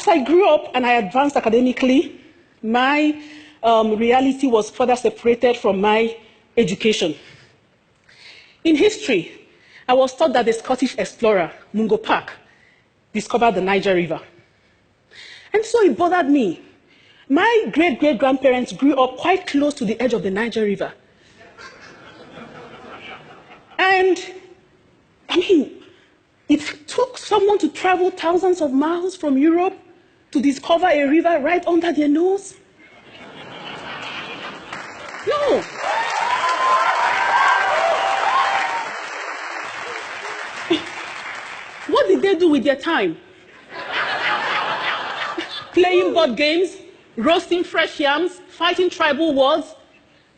as I grew up and I advanced academically, my reality was further separated from my education. In history, I was taught that the Scottish explorer, Mungo Park, discovered the Niger River. And so it bothered me. My great-great-grandparents grew up quite close to the edge of the Niger River. And, I mean, it took someone to travel thousands of miles from Europe to discover a river right under their nose. No. What did they do with their time? Playing board games, roasting fresh yams, fighting tribal wars.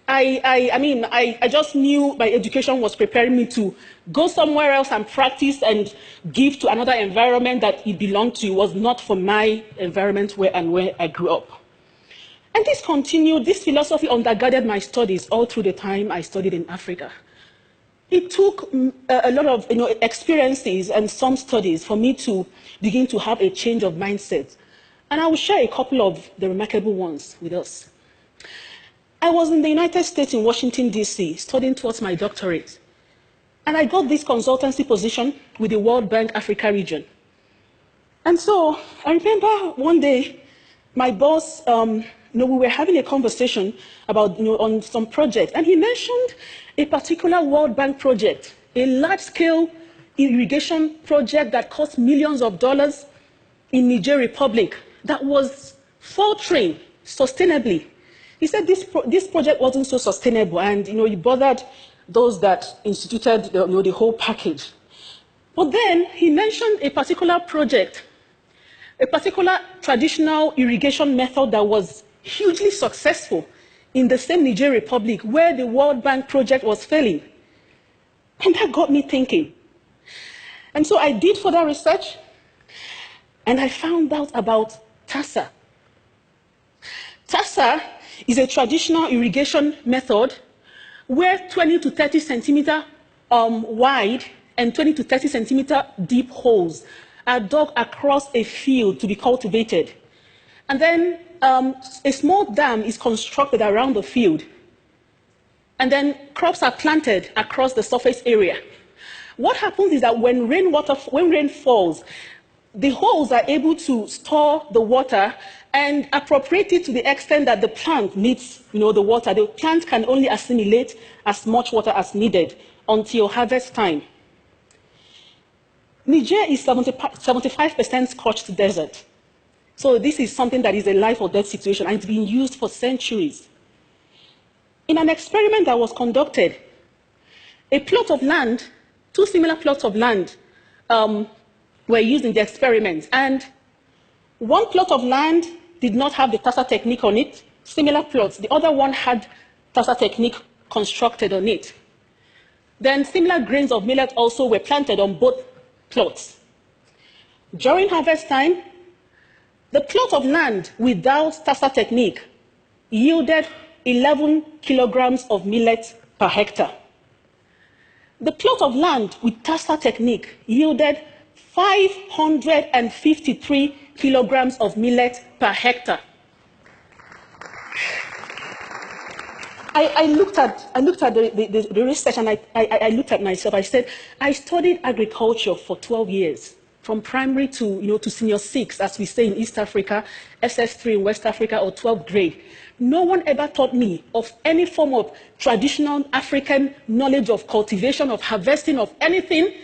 I just knew my education was preparing me to go somewhere else and practice and give to another environment that it belonged to. It was not for my environment where I grew up. And this continued, this philosophy undergirded my studies all through the time I studied in Africa. It took a lot of experiences and some studies for me to begin to have a change of mindset. And I will share a couple of the remarkable ones with us. I was in the United States in Washington, D.C., studying towards my doctorate. And I got this consultancy position with the World Bank Africa region. And so I remember one day, my boss, we were having a conversation about, on some project. And he mentioned a particular World Bank project, a large-scale irrigation project that cost millions of dollars in Niger Republic that was faltering sustainably. He said this project wasn't so sustainable, and it bothered those that instituted the whole package. But then he mentioned a particular project, a particular traditional irrigation method that was hugely successful in the same Niger Republic where the World Bank project was failing. And that got me thinking. And so I did further research, and I found out about TASA. TASA is a traditional irrigation method where 20 to 30 centimeter wide and 20 to 30 centimeter deep holes are dug across a field to be cultivated. And then a small dam is constructed around the field. And then crops are planted across the surface area. What happens is that when rain falls, the holes are able to store the water and appropriate it to the extent that the plant needs the water. The plant can only assimilate as much water as needed until harvest time. Niger is 75% scorched desert. So this is something that is a life or death situation, and it's been used for centuries. In an experiment that was conducted, a plot of land, two similar plots of land were used in the experiment, and one plot of land did not have the TASA technique on it, similar plots. The other one had TASA technique constructed on it. Then similar grains of millet also were planted on both plots. During harvest time, the plot of land without TASA technique yielded 11 kilograms of millet per hectare. The plot of land with TASA technique yielded 553 kilograms of millet per hectare. I looked at the research, and I looked at myself. I said, I studied agriculture for 12 years, from primary to senior 6, as we say in East Africa, SS3 in West Africa, or 12th grade. No one ever taught me of any form of traditional African knowledge of cultivation, of harvesting, of anything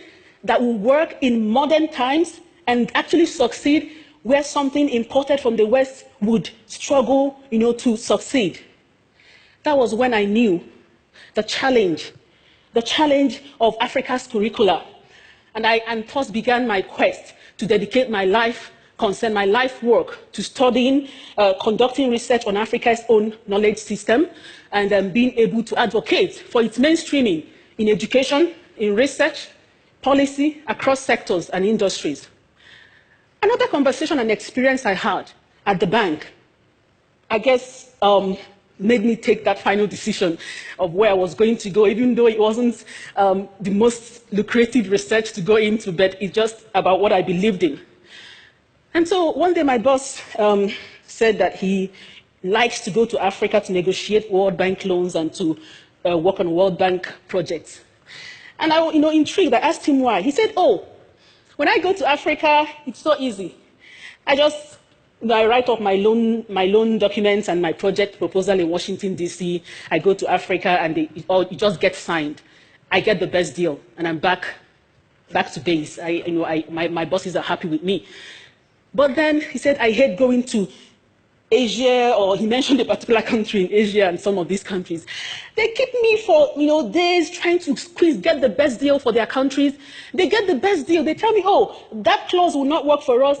that will work in modern times and actually succeed where something imported from the West would struggle, to succeed. That was when I knew the challenge of Africa's curricula. And thus began my quest to dedicate my life work to studying, conducting research on Africa's own knowledge system, and being able to advocate for its mainstreaming in education, in research, policy, across sectors and industries. Another conversation and experience I had at the bank, I guess, made me take that final decision of where I was going to go, even though it wasn't the most lucrative research to go into, but it's just about what I believed in. And so one day my boss said that he likes to go to Africa to negotiate World Bank loans and to work on World Bank projects. And I, intrigued, I asked him why. He said, oh, when I go to Africa, it's so easy. I just, I write up my loan documents and my project proposal in Washington, D.C. I go to Africa and it just gets signed. I get the best deal and I'm back to base. My bosses are happy with me. But then he said, I hate going to Asia, or he mentioned a particular country in Asia and some of these countries. They keep me for days trying to get the best deal for their countries. They get the best deal. They tell me, oh, that clause will not work for us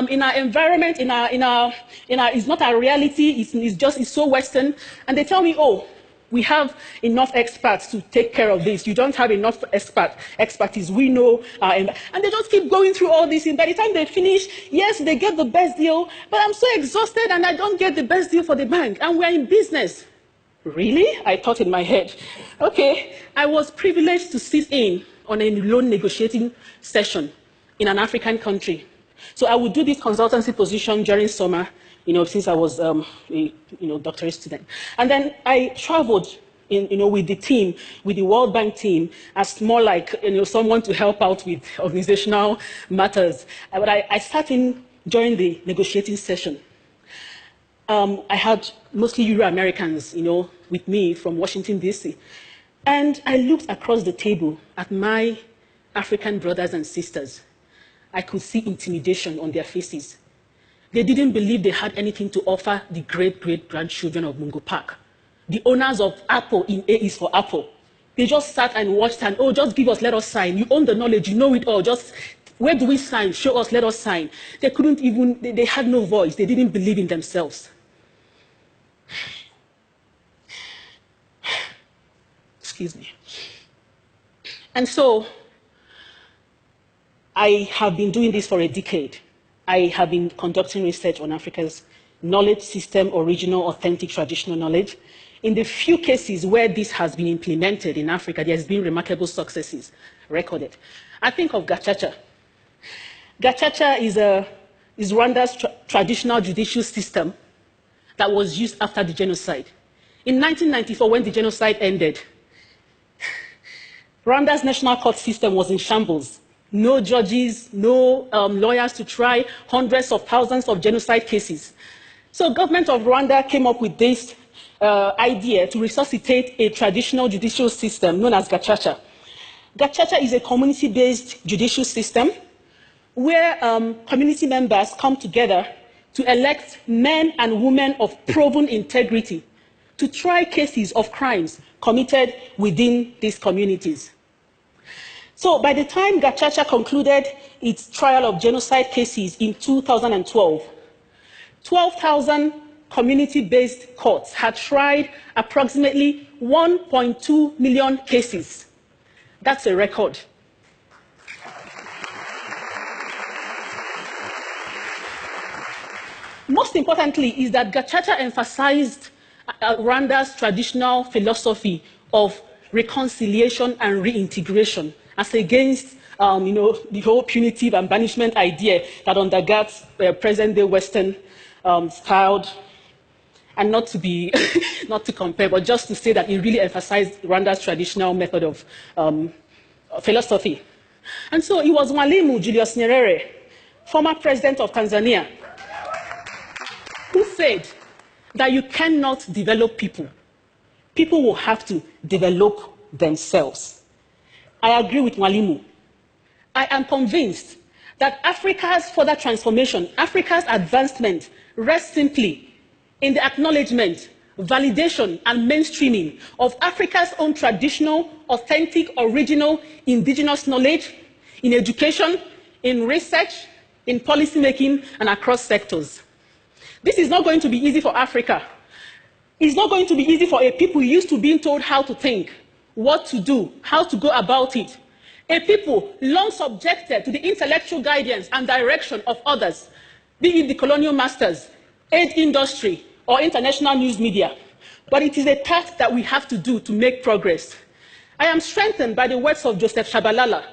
in our environment, it's not our reality. It's so Western. And they tell me, oh, we have enough experts to take care of this. You don't have enough expertise. We know. And they just keep going through all this. And by the time they finish, yes, they get the best deal, but I'm so exhausted and I don't get the best deal for the bank. And we're in business. Really? I thought in my head. Okay, I was privileged to sit in on a loan negotiating session in an African country. So I would do this consultancy position during summer, since I was a doctorate student. And then I traveled with the team, with the World Bank team, as more like someone to help out with organizational matters. But I sat in during the negotiating session. I had mostly Euro-Americans, with me from Washington, D.C. And I looked across the table at my African brothers and sisters. I could see intimidation on their faces. They didn't believe they had anything to offer the great-great-grandchildren of Mungo Park. The owners of Apple in A is for Apple. They just sat and watched and, oh, just give us, let us sign. You own the knowledge, you know it all. Just, where do we sign? Show us, let us sign. They couldn't even, they had no voice. They didn't believe in themselves. Excuse me. And so, I have been doing this for a decade. I have been conducting research on Africa's knowledge system, original, authentic, traditional knowledge. In the few cases where this has been implemented in Africa, there has been remarkable successes recorded. I think of Gachacha. Gachacha is Rwanda's traditional judicial system that was used after the genocide. In 1994, when the genocide ended, Rwanda's national court system was in shambles. No judges, no lawyers to try hundreds of thousands of genocide cases. So government of Rwanda came up with this idea to resuscitate a traditional judicial system known as Gachacha. Gachacha is a community-based judicial system where community members come together to elect men and women of proven integrity to try cases of crimes committed within these communities. So by the time Gachacha concluded its trial of genocide cases in 2012, 12,000 community-based courts had tried approximately 1.2 million cases. That's a record. Most importantly is that Gachacha emphasized Rwanda's traditional philosophy of reconciliation and reintegration, as against the whole punitive and banishment idea that undergirds present-day Western styled, and not to compare, but just to say that it really emphasized Rwanda's traditional method of philosophy. And so it was Mwalimu Julius Nyerere, former president of Tanzania, who said that you cannot develop people. People will have to develop themselves. I agree with Mwalimu. I am convinced that Africa's further transformation, Africa's advancement, rests simply in the acknowledgement, validation, and mainstreaming of Africa's own traditional, authentic, original, indigenous knowledge in education, in research, in policymaking, and across sectors. This is not going to be easy for Africa. It's not going to be easy for a people used to being told how to think, what to do, how to go about it. A people long subjected to the intellectual guidance and direction of others, be it the colonial masters, aid industry, or international news media. But it is a task that we have to do to make progress. I am strengthened by the words of Joseph Shabalala,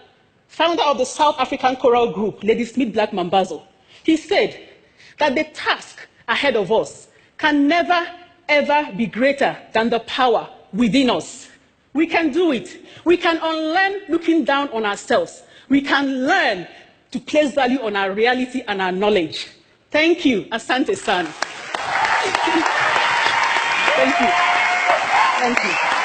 founder of the South African Choral Group, Lady Smith Black Mambazo, He said that the task ahead of us can never, ever be greater than the power within us. We can do it. We can unlearn looking down on ourselves. We can learn to place value on our reality and our knowledge. Thank you, Asante San. Thank you. Thank you.